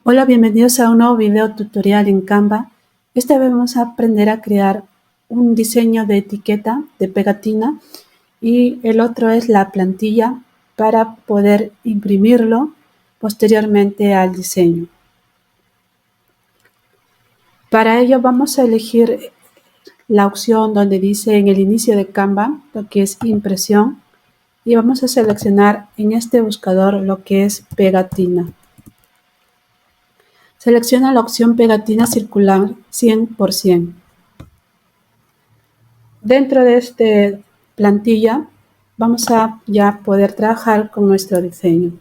Hola, bienvenidos a un nuevo video tutorial en Canva. Esta vez vamos a aprender a crear un diseño de etiqueta de pegatina y el otro es la plantilla para poder imprimirlo posteriormente al diseño. Para ello vamos a elegir la opción donde dice en el inicio de Canva lo que es impresión y vamos a seleccionar en este buscador lo que es pegatina. Selecciona la opción pegatina circular 100%. Dentro de esta plantilla vamos a ya poder trabajar con nuestro diseño.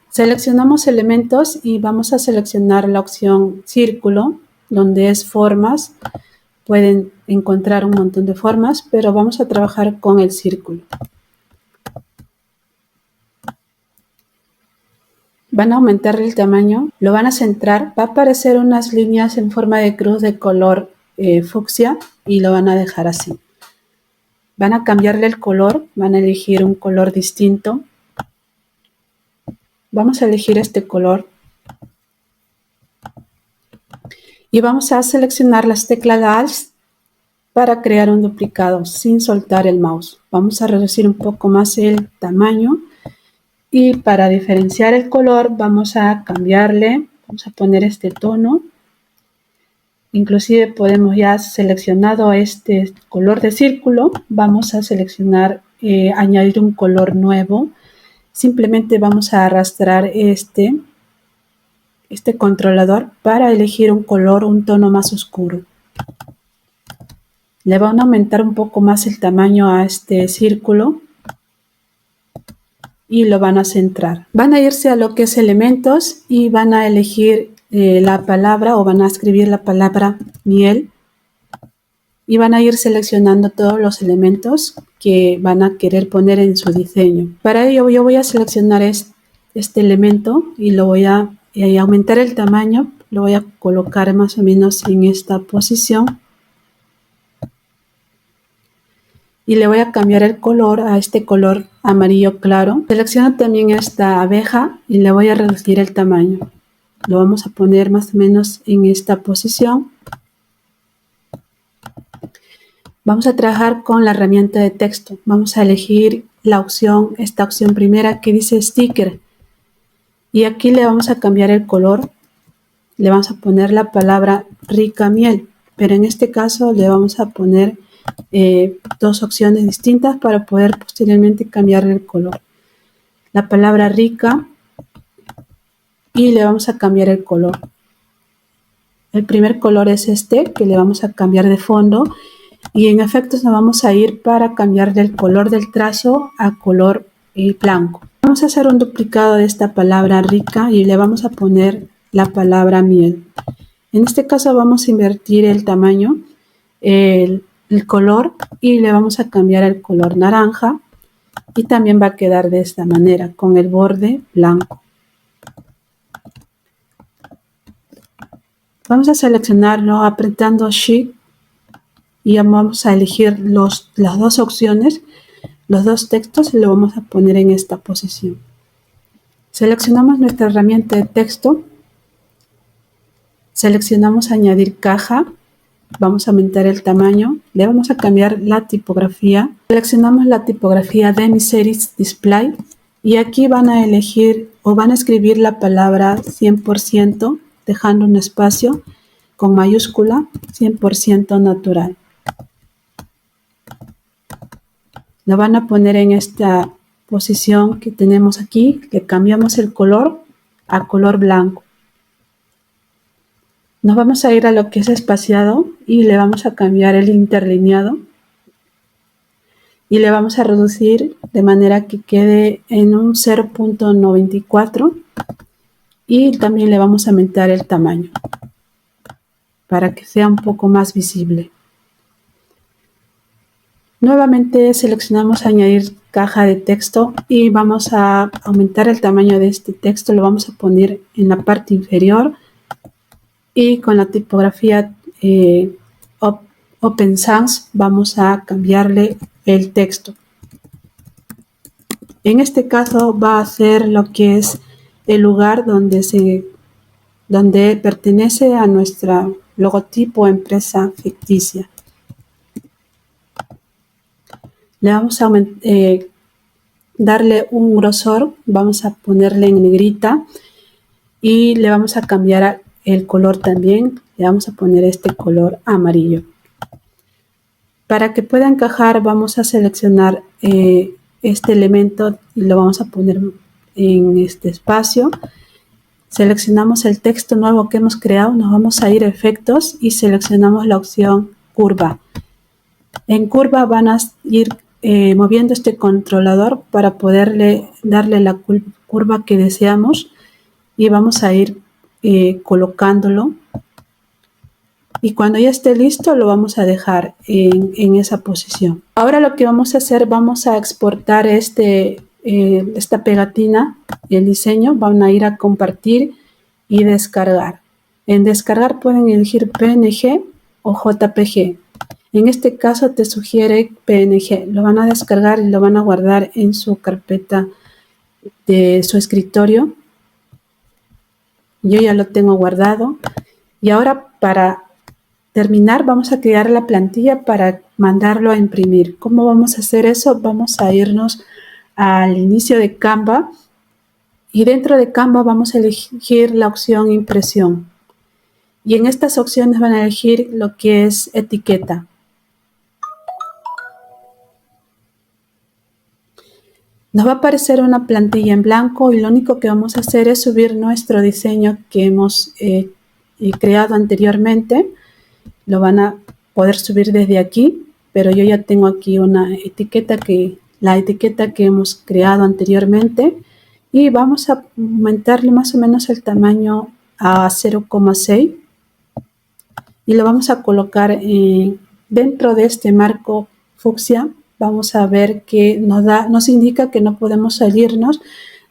Seleccionamos elementos y vamos a seleccionar la opción círculo, donde es formas. Pueden encontrar un montón de formas, pero vamos a trabajar con el círculo. Van a aumentar el tamaño, lo van a centrar, va a aparecer unas líneas en forma de cruz de color fucsia y lo van a dejar así. Van a cambiarle el color, van a elegir un color distinto. Vamos a elegir este color y vamos a seleccionar las teclas Alt para crear un duplicado sin soltar el mouse. Vamos a reducir un poco más el tamaño y para diferenciar el color vamos a cambiarle, vamos a poner este tono. Inclusive podemos ya seleccionado este color de círculo, vamos a seleccionar añadir un color nuevo. Simplemente vamos a arrastrar este controlador para elegir un color, un tono más oscuro. Le van a aumentar un poco más el tamaño a este círculo y lo van a centrar. Van a irse a lo que es elementos y van a elegir la palabra o van a escribir la palabra miel y van a ir seleccionando todos los elementos que van a querer poner en su diseño. Para ello yo voy a seleccionar este elemento y lo voy a aumentar el tamaño, lo voy a colocar más o menos en esta posición y le voy a cambiar el color a este color amarillo claro. Selecciono también esta abeja y le voy a reducir el tamaño. Lo vamos a poner más o menos en esta posición. Vamos a trabajar con la herramienta de texto. Vamos a elegir esta opción primera que dice sticker. Y aquí le vamos a cambiar el color. Le vamos a poner la palabra rica miel. Pero en este caso le vamos a poner dos opciones distintas para poder posteriormente cambiarle el color. La palabra rica y le vamos a cambiar el color. El primer color es este que le vamos a cambiar de fondo. Y en efectos nos vamos a ir para cambiar del color del trazo a color blanco. Vamos a hacer un duplicado de esta palabra rica y le vamos a poner la palabra miel. En este caso vamos a invertir el tamaño, el color y le vamos a cambiar el color naranja y también va a quedar de esta manera con el borde blanco. Vamos a seleccionarlo apretando Shift y vamos a elegir las dos opciones, los dos textos y lo vamos a poner en esta posición. Seleccionamos nuestra herramienta de texto, seleccionamos añadir caja, vamos a aumentar el tamaño, le vamos a cambiar la tipografía, seleccionamos la tipografía de Mi Series Display y aquí van a elegir o van a escribir la palabra 100% dejando un espacio con mayúscula 100% natural. Lo van a poner en esta posición que tenemos aquí, que cambiamos el color a color blanco. Nos vamos a ir a lo que es espaciado y le vamos a cambiar el interlineado y le vamos a reducir de manera que quede en un 0.94 y también le vamos a aumentar el tamaño para que sea un poco más visible. Nuevamente seleccionamos añadir caja de texto y vamos a aumentar el tamaño de este texto, lo vamos a poner en la parte inferior y con la tipografía Open Sans vamos a cambiarle el texto. En este caso va a ser lo que es el lugar donde pertenece a nuestra logotipo empresa ficticia. Le vamos a darle un grosor, vamos a ponerle en negrita y le vamos a cambiar el color también, le vamos a poner este color amarillo. Para que pueda encajar vamos a seleccionar este elemento y lo vamos a poner en este espacio. Seleccionamos el texto nuevo que hemos creado, nos vamos a ir a efectos y seleccionamos la opción curva. En curva van a ir moviendo este controlador para poderle darle la curva que deseamos y vamos a ir colocándolo. Y cuando ya esté listo lo vamos a dejar en esa posición. Ahora lo que vamos a hacer, vamos a exportar esta pegatina, el diseño, van a ir a compartir y descargar. En descargar pueden elegir PNG o JPG. En este caso te sugiere PNG. Lo van a descargar y lo van a guardar en su carpeta de su escritorio. Yo ya lo tengo guardado. Y ahora para terminar vamos a crear la plantilla para mandarlo a imprimir. ¿Cómo vamos a hacer eso? Vamos a irnos al inicio de Canva y dentro de Canva vamos a elegir la opción impresión. Y en estas opciones van a elegir lo que es etiqueta. Nos va a aparecer una plantilla en blanco y lo único que vamos a hacer es subir nuestro diseño que hemos creado anteriormente. Lo van a poder subir desde aquí, pero yo ya tengo aquí una etiqueta la etiqueta que hemos creado anteriormente y vamos a aumentarle más o menos el tamaño a 0,6 y lo vamos a colocar dentro de este marco fucsia. Vamos a ver que nos indica que no podemos salirnos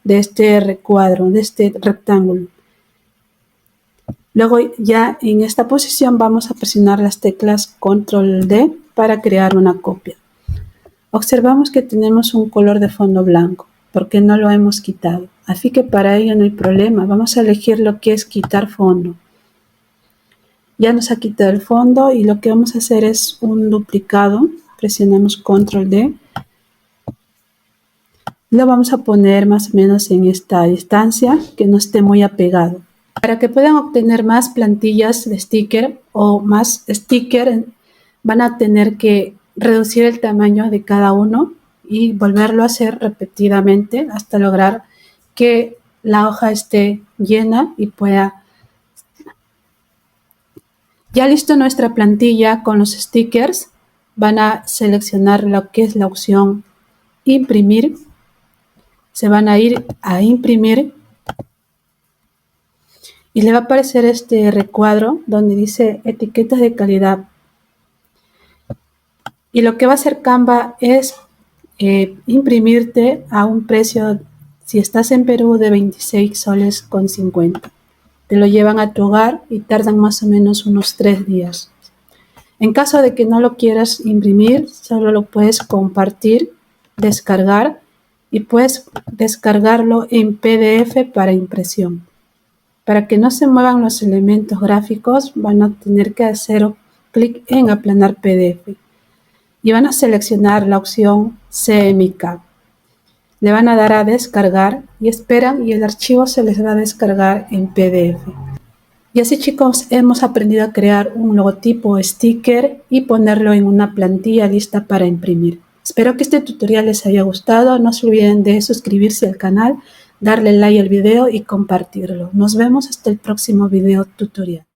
de este recuadro, de este rectángulo. Luego ya en esta posición vamos a presionar las teclas Control D para crear una copia. Observamos que tenemos un color de fondo blanco porque no lo hemos quitado. Así que para ello no hay problema. Vamos a elegir lo que es quitar fondo. Ya nos ha quitado el fondo y lo que vamos a hacer es un duplicado. Presionamos Control D. Lo vamos a poner más o menos en esta distancia que no esté muy apegado. Para que puedan obtener más plantillas de sticker o más sticker, van a tener que reducir el tamaño de cada uno y volverlo a hacer repetidamente hasta lograr que la hoja esté llena y pueda. Ya listo nuestra plantilla con los stickers, van a seleccionar lo que es la opción imprimir. Se van a ir a imprimir. Y le va a aparecer este recuadro donde dice etiquetas de calidad. Y lo que va a hacer Canva es imprimirte a un precio, si estás en Perú, de 26 soles con 50. Te lo llevan a tu hogar y tardan más o menos unos 3 días. En caso de que no lo quieras imprimir, solo lo puedes compartir, descargar y puedes descargarlo en PDF para impresión. Para que no se muevan los elementos gráficos, van a tener que hacer clic en aplanar PDF y van a seleccionar la opción CMYK. Le van a dar a descargar y esperan y el archivo se les va a descargar en PDF. Y así, chicos, hemos aprendido a crear un logotipo sticker y ponerlo en una plantilla lista para imprimir. Espero que este tutorial les haya gustado. No se olviden de suscribirse al canal, darle like al video y compartirlo. Nos vemos hasta el próximo video tutorial.